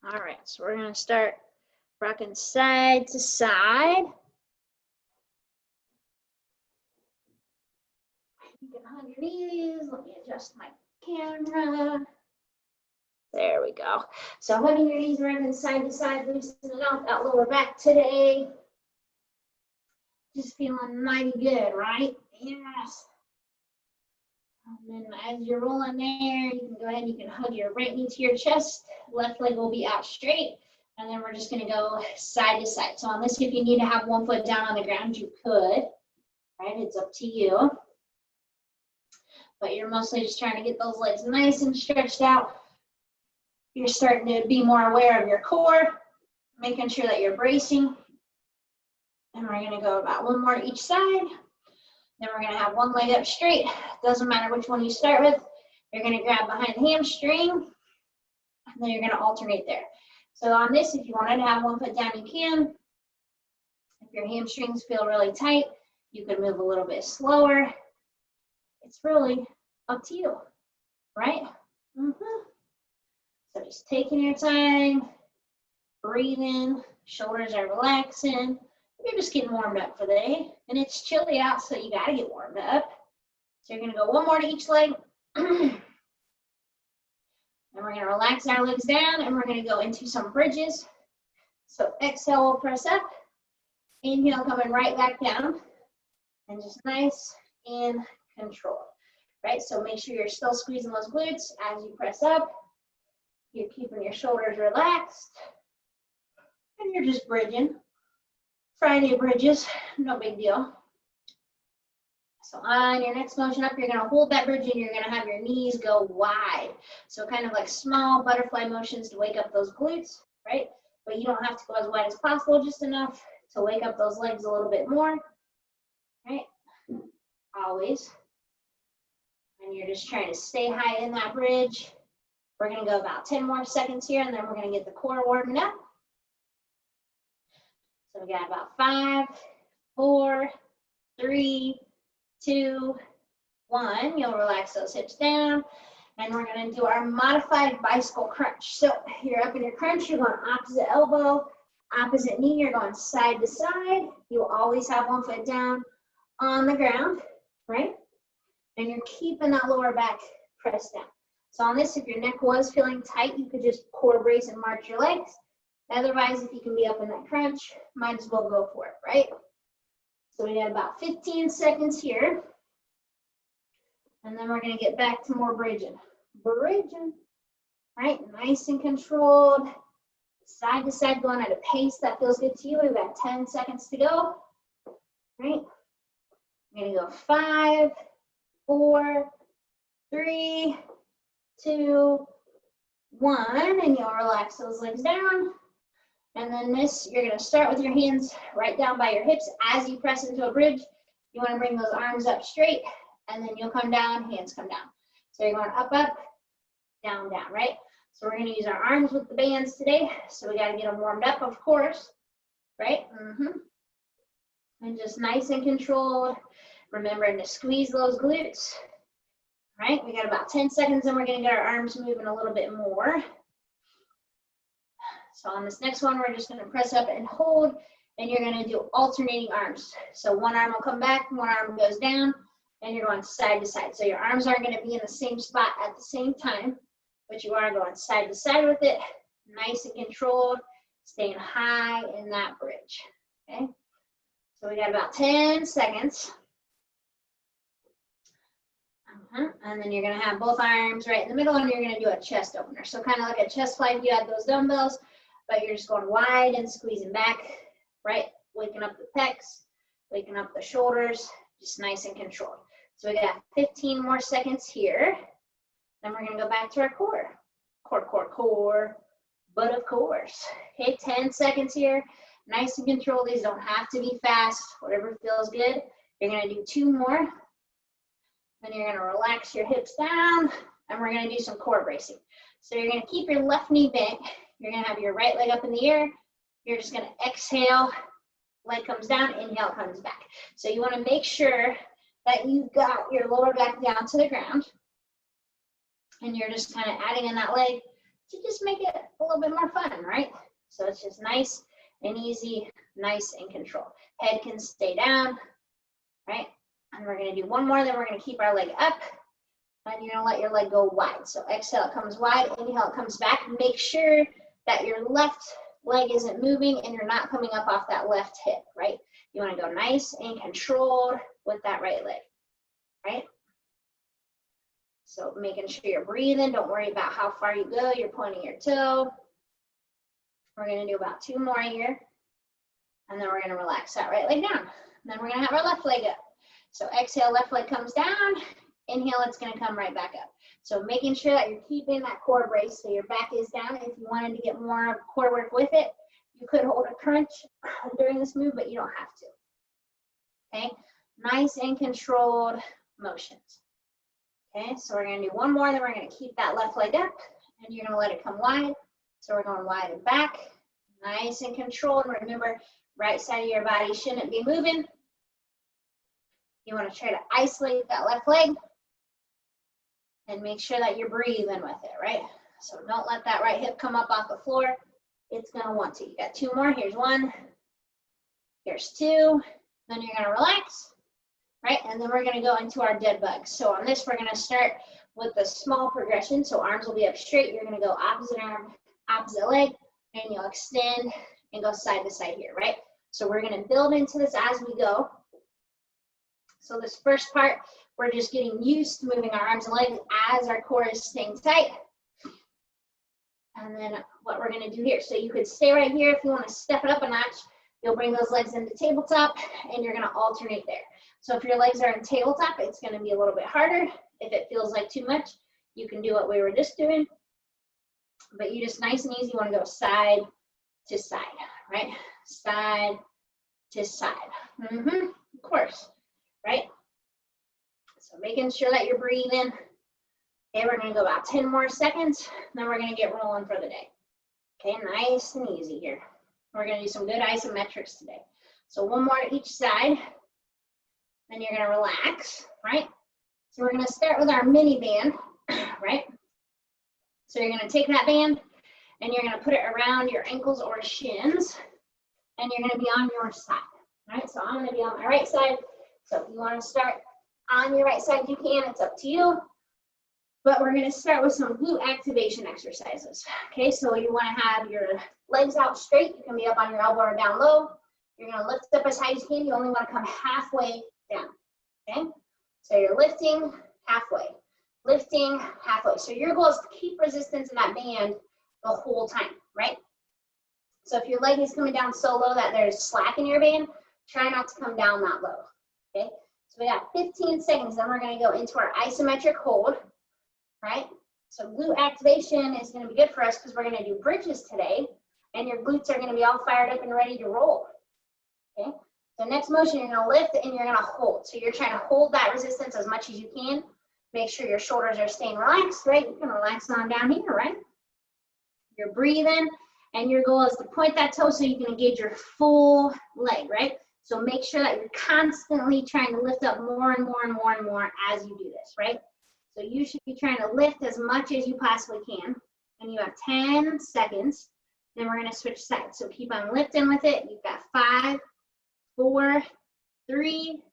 All right, so we're gonna start rocking side to side. You can hug your knees. Let me adjust my camera. There we go. So hugging your knees, rocking side to side, loosening out that lower back today. Just feeling mighty good, right? Yes. And then as you're rolling there, you can go ahead and you can hug your right knee to your chest. Left leg will be out straight. And then we're just going to go side to side. So on this, if you need to have one foot down on the ground, you could. Right? It's up to you. But you're mostly just trying to get those legs nice and stretched out. You're starting to be more aware of your core, making sure that you're bracing. And we're going to go about one more each side. Then we're going to have one leg up straight. Doesn't matter which one you start with. You're going to grab behind the hamstring. And then you're going to alternate there. So on this, if you wanted to have one foot down, you can. If your hamstrings feel really tight, you could move a little bit slower. It's really up to you, right? So just taking your time, breathing, shoulders are relaxing. You're just getting warmed up for the day. And it's chilly out, so you gotta get warmed up. So you're gonna go one more to each leg. And we're gonna relax our legs down and we're gonna go into some bridges. So exhale, we'll press up. Inhale, coming right back down. And just nice and controlled, right? So make sure you're still squeezing those glutes as you press up. You're keeping your shoulders relaxed. And you're just bridging. Friday bridges, no big deal. So on your next motion up, you're going to hold that bridge and you're going to have your knees go wide. So kind of like small butterfly motions to wake up those glutes, right? But you don't have to go as wide as possible, just enough to wake up those legs a little bit more, right? Always. And you're just trying to stay high in that bridge. We're going to go about 10 more seconds here, and then we're going to get the core warming up. So we got about 5, 4, 3, 2, 1. You'll relax those hips down. And we're going to do our modified bicycle crunch. So you're up in your crunch, you're going opposite elbow, opposite knee, you're going side to side. You'll always have one foot down on the ground, right? And you're keeping that lower back pressed down. So on this, if your neck was feeling tight, you could just core brace and march your legs. Otherwise, if you can be up in that crunch, might as well go for it, right? So we got about 15 seconds here. And then we're going to get back to more bridging. Bridging, right? Nice and controlled. Side to side, going at a pace that feels good to you. We've got 10 seconds to go, right? I'm going to go 5, 4, 3, 2, 1, and you'll relax those legs down. And then this, you're going to start with your hands right down by your hips. As you press into a bridge, you want to bring those arms up straight, and then you'll come down, hands come down. So you're going up, up, down, down, right? So we're going to use our arms with the bands today. So we got to get them warmed up, of course, right? And just nice and controlled. Remembering to squeeze those glutes. Right, we got about 10 seconds and we're going to get our arms moving a little bit more. So on this next one, we're just going to press up and hold, and you're going to do alternating arms. So one arm will come back, one arm goes down, and you're going side to side. So your arms aren't going to be in the same spot at the same time, but you are going side to side with it, nice and controlled, staying high in that bridge. Okay, so we got about 10 seconds. And then you're going to have both arms right in the middle, and you're going to do a chest opener. So kind of like a chest fly if you had those dumbbells, but you're just going wide and squeezing back, right? Waking up the pecs, waking up the shoulders, just nice and controlled. So we got 15 more seconds here. Then we're going to go back to our core. Core, core, core, but of course. Okay, 10 seconds here. Nice and controlled. These don't have to be fast, whatever feels good. You're going to do 2 more. Then you're going to relax your hips down, and we're going to do some core bracing. So you're going to keep your left knee bent. You're going to have your right leg up in the air. You're just going to exhale, leg comes down, inhale comes back. So you want to make sure that you've got your lower back down to the ground, and you're just kind of adding in that leg to just make it a little bit more fun. it's just nice and easy, nice and controlled. Head can stay down, right? And we're gonna do one more, then we're gonna keep our leg up, and you're gonna let your leg go wide. So exhale, it comes wide, inhale, it comes back. Make sure that your left leg isn't moving and you're not coming up off that left hip, right? You wanna go nice and controlled with that right leg, right? So making sure you're breathing, don't worry about how far you go, you're pointing your toe. We're gonna do about 2 more here, and then we're gonna relax that right leg down. And then we're gonna have our left leg up. So exhale, left leg comes down, inhale, it's gonna come right back up. So making sure that you're keeping that core brace so your back is down. If you wanted to get more core work with it, you could hold a crunch during this move, but you don't have to. Okay, nice and controlled motions. Okay, so we're gonna do one more, then we're gonna keep that left leg up, and you're gonna let it come wide. So we're going wide and back, nice and controlled. Remember, right side of your body shouldn't be moving. You wanna try to isolate that left leg and make sure that you're breathing with it, right? So don't let that right hip come up off the floor. It's gonna want to. You got 2 more, here's 1, here's 2, then you're gonna relax, right? And then we're gonna go into our dead bugs. So on this, we're gonna start with the small progression. So arms will be up straight. You're gonna go opposite arm, opposite leg, and you'll extend and go side to side here, right? So we're gonna build into this as we go. So this first part, we're just getting used to moving our arms and legs as our core is staying tight. And then what we're gonna do here, so you could stay right here. If you wanna step it up a notch, you'll bring those legs into tabletop and you're gonna alternate there. So if your legs are in tabletop, it's gonna be a little bit harder. If it feels like too much, you can do what we were just doing. But you just nice and easy wanna go side to side, right? Side to side, of course, right? So making sure that you're breathing. Okay, we're gonna go about 10 more seconds, then we're gonna get rolling for the day. Okay, nice and easy here. We're gonna do some good isometrics today. So 1 more to each side, then you're gonna relax, right? So we're gonna start with our mini band, right? So you're gonna take that band and you're gonna put it around your ankles or shins, and you're gonna be on your side, right? So I'm gonna be on my right side. So if you wanna start on your right side, you can, it's up to you. But we're gonna start with some glute activation exercises. Okay, so you wanna have your legs out straight. You can be up on your elbow or down low. You're gonna lift up as high as you can. You only wanna come halfway down, okay? So you're lifting halfway, lifting halfway. So your goal is to keep resistance in that band the whole time, right? So if your leg is coming down so low that there's slack in your band, try not to come down that low, okay? So we got 15 seconds, then we're gonna go into our isometric hold, right? So glute activation is gonna be good for us because we're gonna do bridges today, and your glutes are gonna be all fired up and ready to roll, okay? So next motion, you're gonna lift and you're gonna hold. So you're trying to hold that resistance as much as you can. Make sure your shoulders are staying relaxed, right? You can relax on down here, right? You're breathing, and your goal is to point that toe so you can engage your full leg, right? So make sure that you're constantly trying to lift up more and more and more and more as you do this, right? So you should be trying to lift as much as you possibly can. And you have 10 seconds. Then we're gonna switch sides. So keep on lifting with it. You've got 5, 4, 3,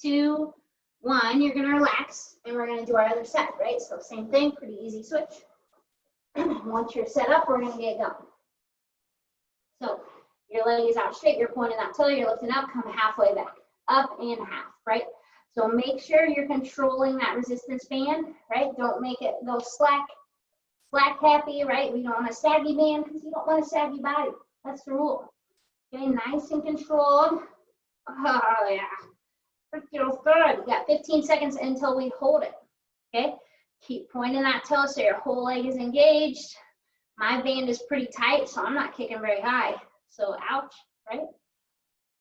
2, 1. You're gonna relax, and we're gonna do our other side, right? So same thing, pretty easy switch. Once you're set up, we're gonna get going. So your leg is out straight, you're pointing that toe, you're lifting up, come halfway back, up and half, right? So make sure you're controlling that resistance band, right? Don't make it go slack happy, right? We don't want a saggy band because you don't want a saggy body. That's the rule. Okay, nice and controlled. Oh yeah, it feels good. You got 15 seconds until we hold it, okay? Keep pointing that toe so your whole leg is engaged. My band is pretty tight, so I'm not kicking very high. So ouch, right?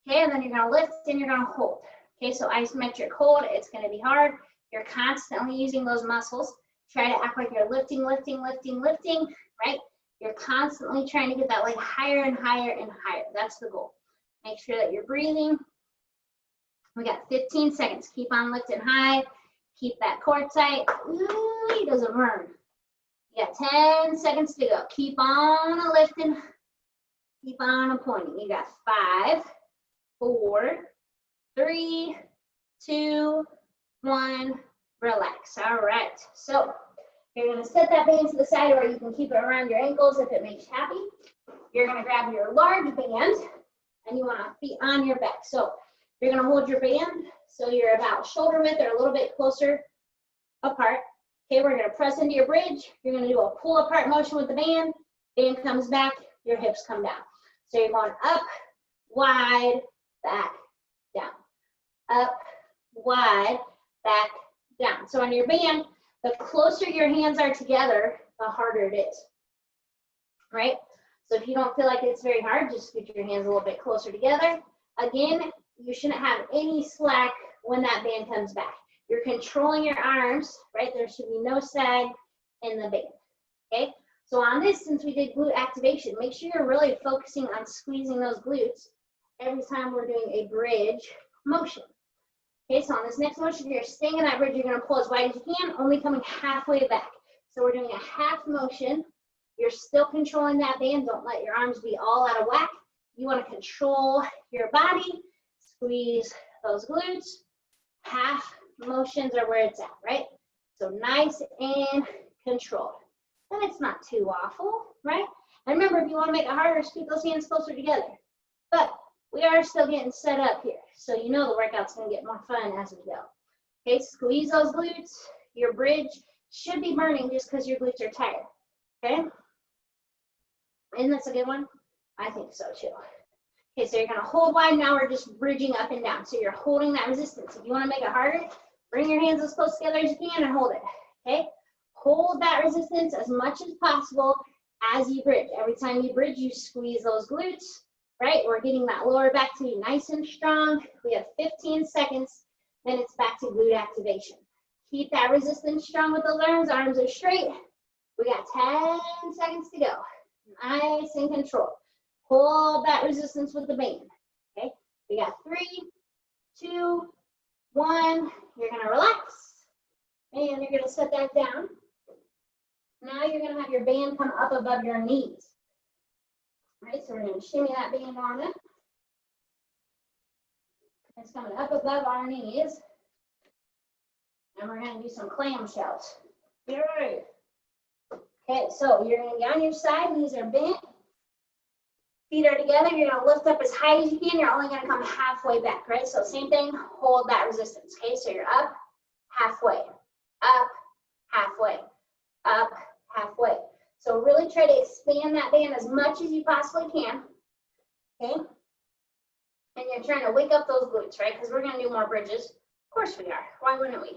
Okay, and then you're gonna lift and you're gonna hold. Okay, so isometric hold, it's gonna be hard. You're constantly using those muscles. Try to act like you're lifting, lifting, lifting, lifting, right? You're constantly trying to get that leg higher and higher and higher. That's the goal. Make sure that you're breathing. We got 15 seconds. Keep on lifting high. Keep that core tight. Ooh, it doesn't burn. You got 10 seconds to go. Keep on lifting. Keep on pointing. You got 5, 4, 3, 2, 1. Relax. All right. So you're going to set that band to the side, or you can keep it around your ankles if it makes you happy. You're going to grab your large band, and you want to be on your back. So you're going to hold your band so you're about shoulder width or a little bit closer apart. Okay, we're going to press into your bridge. You're going to do a pull apart motion with the band. Band comes back, your hips come down. So you're going up, wide, back, down. Up, wide, back, down. So on your band, the closer your hands are together, the harder it is, right? So if you don't feel like it's very hard, just scoot your hands a little bit closer together. Again, you shouldn't have any slack when that band comes back. You're controlling your arms, right? There should be no sag in the band, okay? So on this, since we did glute activation, make sure you're really focusing on squeezing those glutes every time we're doing a bridge motion. Okay, so on this next motion, you're staying in that bridge, you're gonna pull as wide as you can, only coming halfway back. So we're doing a half motion. You're still controlling that band. Don't let your arms be all out of whack. You wanna control your body, squeeze those glutes. Half motions are where it's at, right? So nice and controlled. And it's not too awful, right? And remember, if you wanna make it harder, just keep those hands closer together. But we are still getting set up here. So you know the workout's gonna get more fun as we go. Okay, squeeze those glutes. Your bridge should be burning just because your glutes are tired, okay? Isn't this a good one? I think so too. Okay, so you're gonna hold wide. Now we're just bridging up and down. So you're holding that resistance. If you wanna make it harder, bring your hands as close together as you can and hold it, okay? Hold that resistance as much as possible as you bridge. Every time you bridge, you squeeze those glutes. Right, we're getting that lower back to be nice and strong. We have 15 seconds, then it's back to glute activation. Keep that resistance strong with those arms are straight. We got 10 seconds to go. Nice and controlled. Hold that resistance with the band, okay? We got 3, 2, 1. You're gonna relax, and you're gonna set that down. Now you're gonna have your band come up above your knees. Right, so we're going to shimmy that band on it. It's coming up above our knees. And we're going to do some clamshells. All right. Okay, so you're going to be on your side, knees are bent. Feet are together. You're going to lift up as high as you can. You're only going to come halfway back, right? So same thing, hold that resistance. Okay, so you're up, halfway, up, halfway, up, halfway. So really try to expand that band as much as you possibly can, okay? And you're trying to wake up those glutes, right? Because we're gonna do more bridges. Of course we are, why wouldn't we?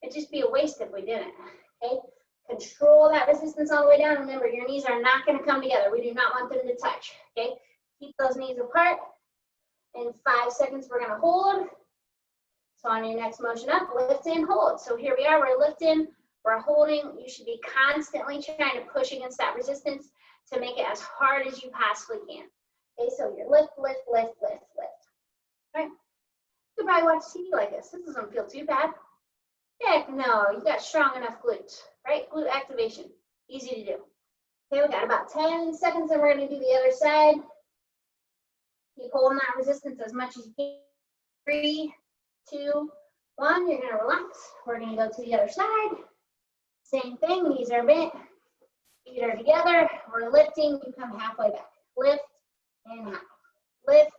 It'd just be a waste if we didn't, okay? Control that resistance all the way down. Remember, your knees are not gonna come together. We do not want them to touch, okay? Keep those knees apart. In 5 seconds, we're gonna hold. So on your next motion up, lift and hold. So here we are, we're lifting. We're holding. You should be constantly trying to push against that resistance to make it as hard as you possibly can. Okay, so you're lift, lift, lift, lift, lift. All right. You could probably watch TV like this. This doesn't feel too bad. Heck no, you got strong enough glutes, right? Glute activation, easy to do. Okay, we got about 10 seconds and we're gonna do the other side. Keep holding that resistance as much as you can. 3, 2, 1, you're gonna relax. We're gonna go to the other side. Same thing, knees are bent, feet are together, we're lifting, you come halfway back. Lift and half, lift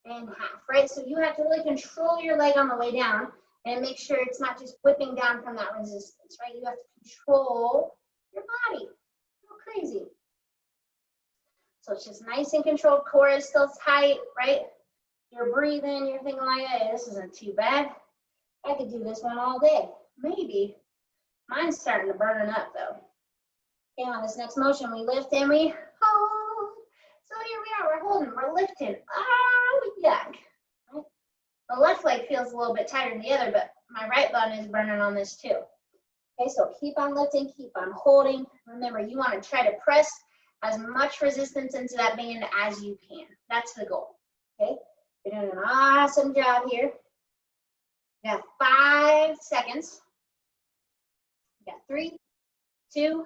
and half, right? So you have to really control your leg on the way down and make sure it's not just whipping down from that resistance, right? You have to control your body. Go crazy. So it's just nice and controlled, core is still tight, right? You're breathing, you're thinking like, hey, this isn't too bad. I could do this one all day, maybe. Mine's starting to burn up though. Okay, on this next motion, we lift and we hold. So here we are, we're holding, we're lifting. Oh, yuck. Right? The left leg feels a little bit tighter than the other, but my right bun is burning on this too. Okay, so keep on lifting, keep on holding. Remember, you want to try to press as much resistance into that band as you can. That's the goal. Okay, you're doing an awesome job here. You got 5 seconds. You got 3, 2,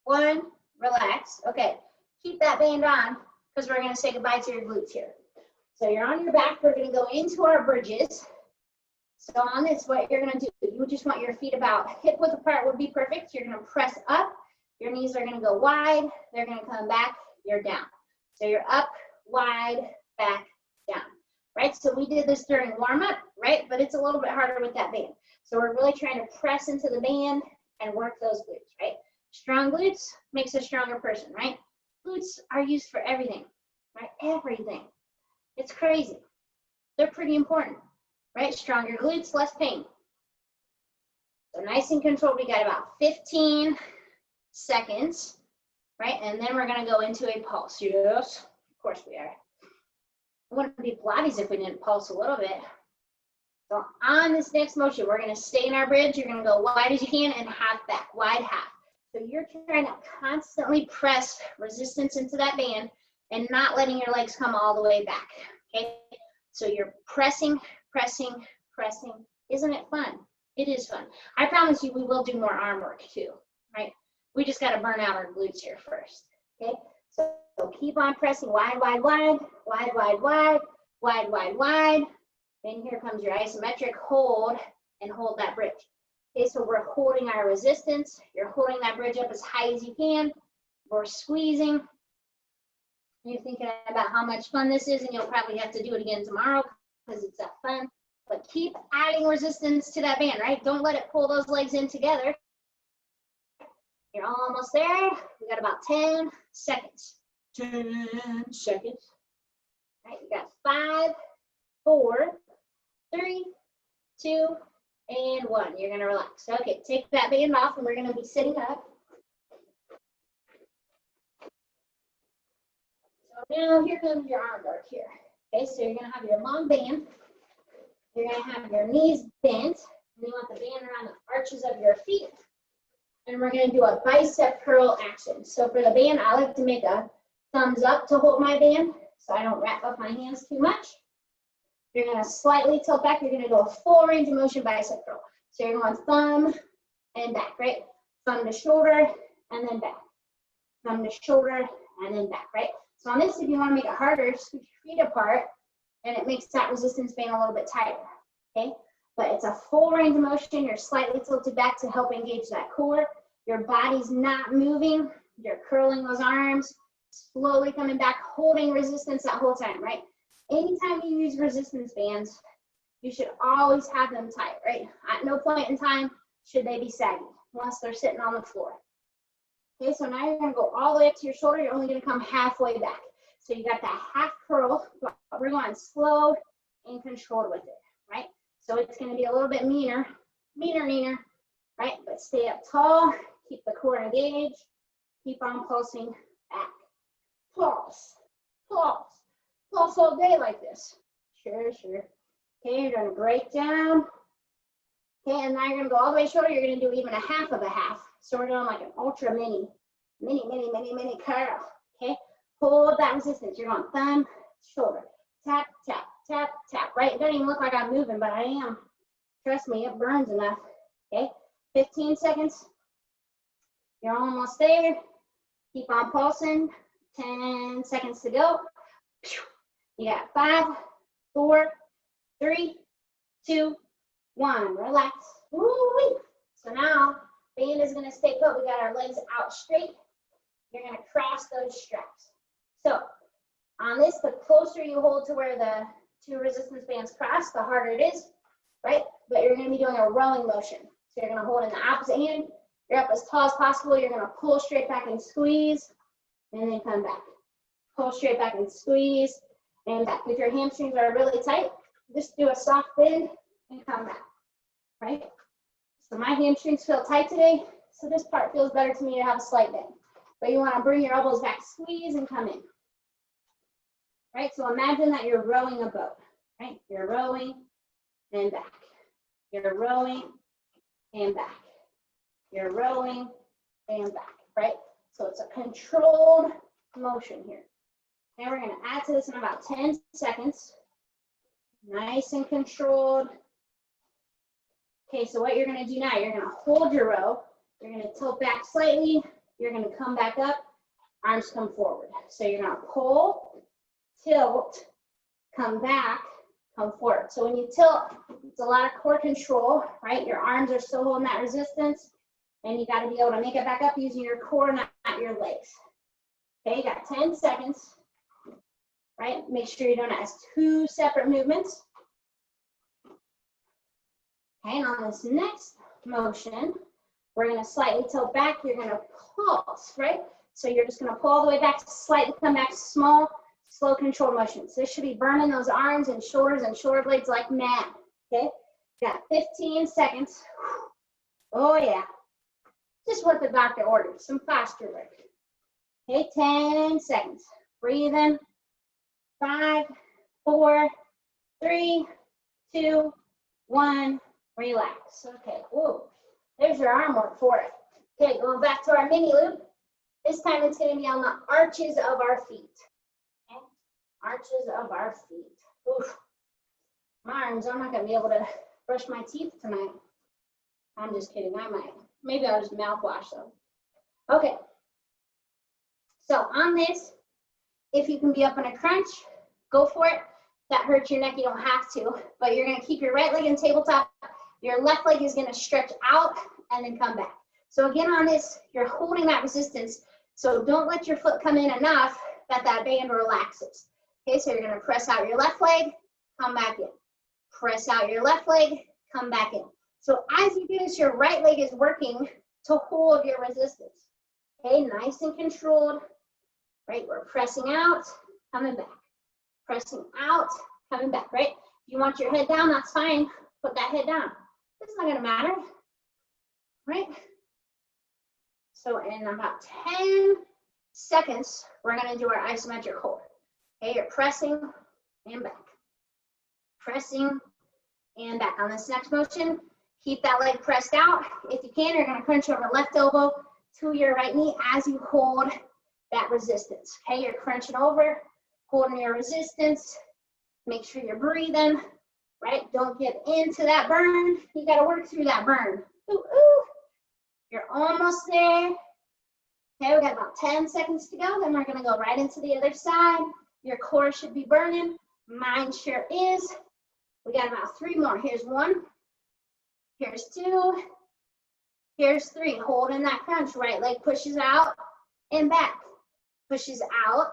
1, relax. Okay, keep that band on. because we're gonna say goodbye to your glutes here. So you're on your back, we're gonna go into our bridges. So on this, what you're gonna do, you just want your feet about hip width apart would be perfect. You're gonna press up, your knees are gonna go wide, they're gonna come back, you're down. So you're up, wide, back, down, right? So we did this during warm up, right? But it's a little bit harder with that band. So we're really trying to press into the band and work those glutes, right? Strong glutes makes a stronger person, right? Glutes are used for everything, right? Everything. It's crazy. They're pretty important, right? Stronger glutes, less pain. So nice and controlled. We got about 15 seconds, right? And then we're gonna go into a pulse. Yes, of course we are. It wouldn't be Pilates if we didn't pulse a little bit. So on this next motion, we're gonna stay in our bridge. You're gonna go wide as you can and half back, wide half. So you're trying to constantly press resistance into that band and not letting your legs come all the way back, okay? So you're pressing, pressing, pressing. Isn't it fun? It is fun. I promise you we will do more arm work too, right? We just gotta burn out our glutes here first, okay? So keep on pressing wide, wide, wide, wide, wide, wide, wide, wide, wide. Then here comes your isometric hold and hold that bridge. Okay, so we're holding our resistance. You're holding that bridge up as high as you can. We're squeezing. You're thinking about how much fun this is, and you'll probably have to do it again tomorrow because it's that fun. But keep adding resistance to that band, right? Don't let it pull those legs in together. You're almost there. We got about 10 seconds. 10 seconds. All right, you got 5, 4, 3, 2, and 1. You're gonna relax. Okay, take that band off and we're gonna be sitting up. So now here comes your arm work here. Okay, so you're gonna have your long band. You're gonna have your knees bent. And you want the band around the arches of your feet. And we're gonna do a bicep curl action. So for the band, I like to make a thumbs up to hold my band so I don't wrap up my hands too much. You're gonna slightly tilt back. You're gonna do a full range of motion bicep curl. So you're going thumb and back, right? Thumb to shoulder and then back. Thumb to shoulder and then back, right? So on this, if you wanna make it harder, scoot your feet apart and it makes that resistance band a little bit tighter, okay? But it's a full range of motion. You're slightly tilted back to help engage that core. Your body's not moving. You're curling those arms, slowly coming back, holding resistance that whole time, right? Anytime you use resistance bands, you should always have them tight, right? At no point in time should they be saggy, unless they're sitting on the floor. Okay, so now you're gonna go all the way up to your shoulder. You're only gonna come halfway back. So you got that half curl, but we're going slow and controlled with it, right? So it's gonna be a little bit meaner, right? But stay up tall, keep the core engaged, keep on pulsing back. Pulse, pulse. Pulse all day like this. Sure. Okay, you're gonna break down. Okay, and now you're gonna go all the way shoulder. You're gonna do even a half of a half. So we're doing like an ultra mini curl. Okay, hold that resistance. You're going thumb, shoulder, tap, tap, tap, tap. Right? It doesn't even look like I'm moving, but I am. Trust me, it burns enough. Okay, 15 seconds. You're almost there. Keep on pulsing. 10 seconds to go. You got 5, 4, 3, 2, 1. Relax. Woo-wee. So now, band is going to stay put. We got our legs out straight. You're going to cross those straps. So on this, the closer you hold to where the 2 resistance bands cross, the harder it is, right? But you're going to be doing a rowing motion. So you're going to hold in the opposite hand. You're up as tall as possible. You're going to pull straight back and squeeze, and then come back. Pull straight back and squeeze, and back. If your hamstrings are really tight, just do a soft bend and come back, right? So my hamstrings feel tight today, so this part feels better to me to have a slight bend. But you want to bring your elbows back, squeeze, and come in. Right, so imagine that you're rowing a boat, right? You're rowing and back. You're rowing and back. You're rowing and back, right? So it's a controlled motion here. Now we're going to add to this in about 10 seconds. Nice and controlled. Okay, so what you're going to do now, you're going to hold your row. You're going to tilt back slightly. You're going to come back up. arms come forward. So you're gonna pull, tilt, come back, come forward. So when you tilt, it's a lot of core control, right? Your arms are still holding that resistance, and you gotta be able to make it back up using your core, not your legs. Okay, you got 10 seconds, right? Make sure you're doing it as 2 separate movements. Okay, and on this next motion, we're gonna slightly tilt back, you're gonna pulse, right? So you're just gonna pull all the way back, slightly come back, small, slow controlled motions. This should be burning those arms and shoulder blades like mad, okay? Got 15 seconds. Oh yeah. Just what the doctor ordered, some posture work. Okay, 10 seconds. Breathe in. 5, 4, 3, 2, 1. Relax. Okay, whoa. There's your arm work for it. Okay, going back to our mini loop. This time it's gonna be on the arches of our feet. Okay, arches of our feet. Oof. My arms, I'm not gonna be able to brush my teeth tonight. I'm just kidding, I might. Maybe I'll just mouthwash them. Okay. So on this, if you can be up in a crunch, go for it. If that hurts your neck, you don't have to, but you're gonna keep your right leg in tabletop. Your left leg is gonna stretch out and then come back. So again, on this, you're holding that resistance. So don't let your foot come in enough that that band relaxes. Okay, so you're gonna press out your left leg, come back in. Press out your left leg, come back in. So as you do this, your right leg is working to hold your resistance. Okay, nice and controlled, right? We're pressing out, coming back. Pressing out, coming back, right? If you want your head down, that's fine. Put that head down. It's not gonna matter, right? So in about 10 seconds, we're gonna do our isometric hold. Okay, you're pressing and back. Pressing and back. On this next motion, keep that leg pressed out. If you can, you're gonna crunch over left elbow to your right knee as you hold that resistance. Okay, you're crunching over, holding your resistance. Make sure you're breathing, right? Don't get into that burn. You gotta work through that burn. Ooh, ooh. You're almost there. Okay, we got about 10 seconds to go. Then we're gonna go right into the other side. Your core should be burning. Mine sure is. We got about 3 more. Here's 1. Here's 2. Here's 3. Holding that crunch. Right leg pushes out and back. Pushes out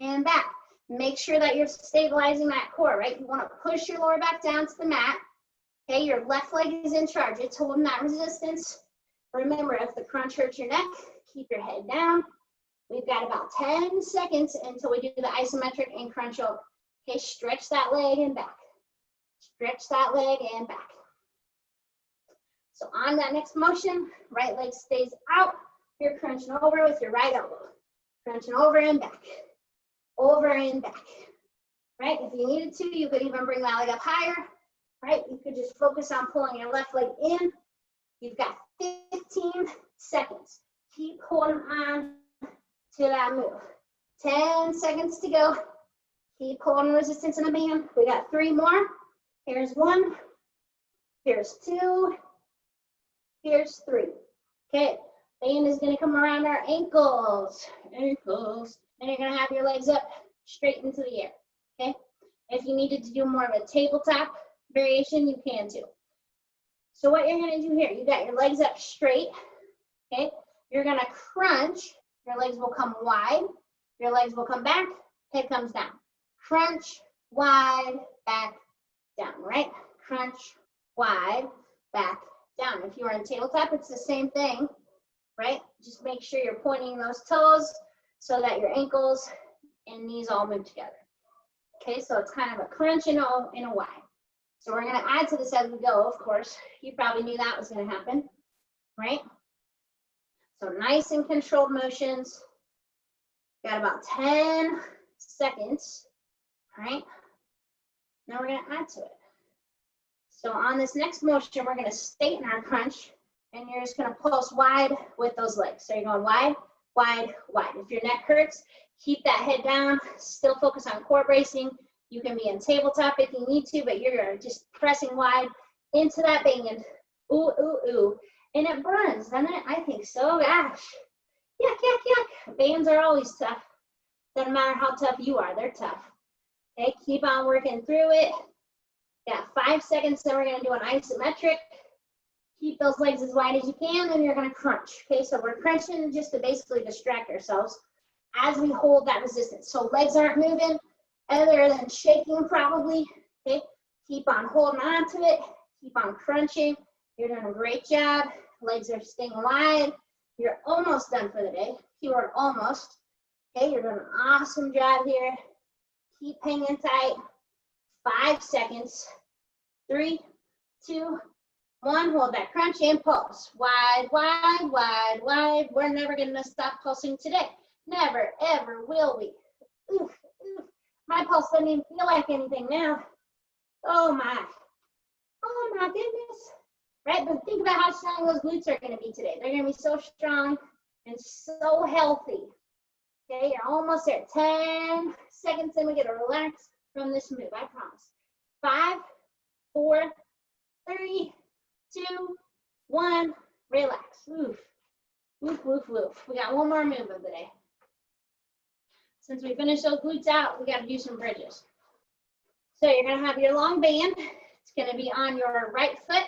and back. Make sure that you're stabilizing that core, right? You want to push your lower back down to the mat. Okay, your left leg is in charge. It's holding that resistance. Remember, if the crunch hurts your neck, keep your head down. We've got about 10 seconds until we do the isometric and crunch over. Okay, stretch that leg and back. Stretch that leg and back. So on that next motion, right leg stays out. You're crunching over with your right elbow. Crunching over and back. Over and back. Right? If you needed to, you could even bring that leg up higher. Right? You could just focus on pulling your left leg in. You've got 15 seconds. Keep holding on to that move. 10 seconds to go. Keep holding resistance in the band. We got 3 more. Here's 1. Here's 2. Here's 3. Okay, band is gonna come around our ankles. Ankles. And you're gonna have your legs up straight into the air. Okay? If you needed to do more of a tabletop variation, you can too. So what you're gonna do here, you got your legs up straight. Okay? You're gonna crunch. Your legs will come wide. Your legs will come back. Head comes down. Crunch, wide, back, down, right? Crunch, wide, back, down. If you are in tabletop, it's the same thing, right? Just make sure you're pointing those toes so that your ankles and knees all move together. Okay, so it's kind of a crunch and a wide. So we're gonna add to this as we go, of course. You probably knew that was gonna happen, right? So nice and controlled motions. Got about 10 seconds, right? Now we're gonna add to it. So on this next motion, we're gonna stay in our crunch, and you're just gonna pulse wide with those legs. So you're going wide, wide, wide. If your neck hurts, keep that head down, still focus on core bracing. You can be in tabletop if you need to, but you're just pressing wide into that band. Ooh, ooh, ooh. And it burns, doesn't it? I think so. Gosh, Yuck, yuck, yuck. Bands are always tough. Doesn't matter how tough you are, they're tough. Okay, keep on working through it. Got 5 seconds, then we're gonna do an isometric. Keep those legs as wide as you can, and you're gonna crunch. Okay, so we're crunching just to basically distract ourselves as we hold that resistance. So legs aren't moving other than shaking probably. Okay, keep on holding on to it. Keep on crunching. You're doing a great job. Legs are staying wide. You're almost done for the day. Keyword almost. Okay, you're doing an awesome job here. Keep hanging tight. 5 seconds. 3, 2, 1. Hold that crunch and pulse. Wide, wide, wide, wide. We're never gonna stop pulsing today. Never, ever will we. Oof, oof. My pulse doesn't even feel like anything now. Oh my. Oh my goodness. Right, but think about how strong those glutes are gonna be today. They're gonna be so strong and so healthy. Okay, you're almost there. 10 seconds and we get to relax from this move, I promise. 5, 4, 3, 2, 1, relax. Oof, woof, woof, woof. We got one more move of the day. Since we finished those glutes out, we got to do some bridges. So you're going to have your long band. It's going to be on your right foot.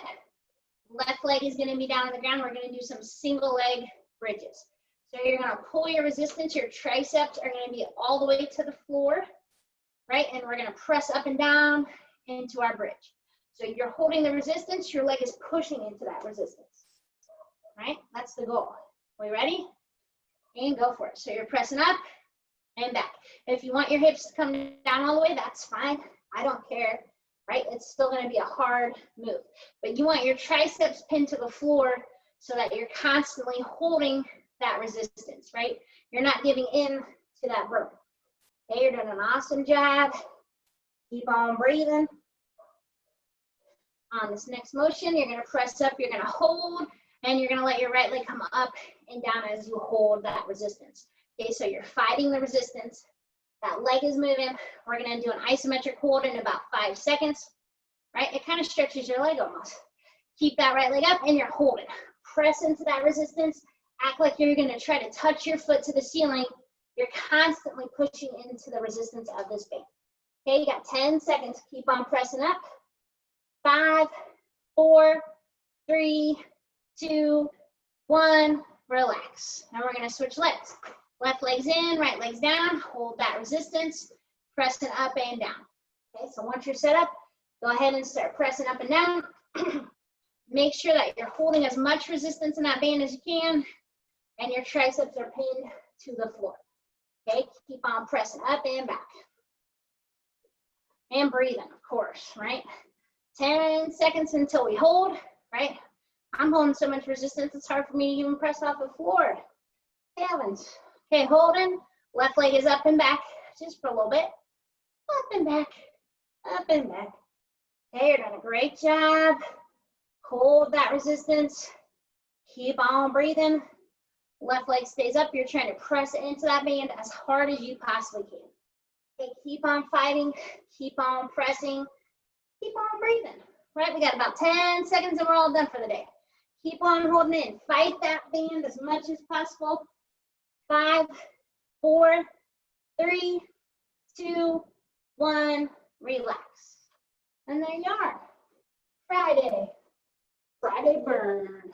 Left leg is going to be down on the ground. We're going to do some single leg bridges. So you're going to pull your resistance. Your triceps are going to be all the way to the floor, right? And we're going to press up and down into our bridge. So you're holding the resistance. Your leg is pushing into that resistance, right? That's the goal. We ready? And go for it. So you're pressing up and back. If you want your hips to come down all the way, that's fine. I don't care, right? It's still going to be a hard move. But you want your triceps pinned to the floor so that you're constantly holding that resistance, right? You're not giving in to that burn. Okay, you're doing an awesome job. Keep on breathing. On this next motion, you're going to press up, you're going to hold, and you're going to let your right leg come up and down as you hold that resistance. Okay, so you're fighting the resistance. That leg is moving. We're going to do an isometric hold in about 5 seconds, right? It kind of stretches your leg almost. Keep that right leg up and you're holding. Press into that resistance. Act like you're going to try to touch your foot to the ceiling. You're constantly pushing into the resistance of this band. Okay, you got 10 seconds. Keep on pressing up. 5, 4, 3, 2, 1. Relax. Now we're going to switch legs. Left leg's in, right leg's down. Hold that resistance. Pressing up and down. Okay, so once you're set up, go ahead and start pressing up and down. Make sure that you're holding as much resistance in that band as you can, and your triceps are pinned to the floor. Okay, keep on pressing up and back. And breathing, of course, right? 10 seconds until we hold, right? I'm holding so much resistance, it's hard for me to even press off the floor. Heavens. Okay, holding. Left leg is up and back, just for a little bit. Up and back, up and back. Okay, you're doing a great job. Hold that resistance. Keep on breathing. Left leg stays up. You're trying to press into that band as hard as you possibly can. Okay, keep on fighting. Keep on pressing. Keep on breathing. Right, we got about 10 seconds and we're all done for the day. Keep on holding in. Fight that band as much as possible. 5, 4, 3, 2, 1. Relax. And there you are. Friday. Friday burn.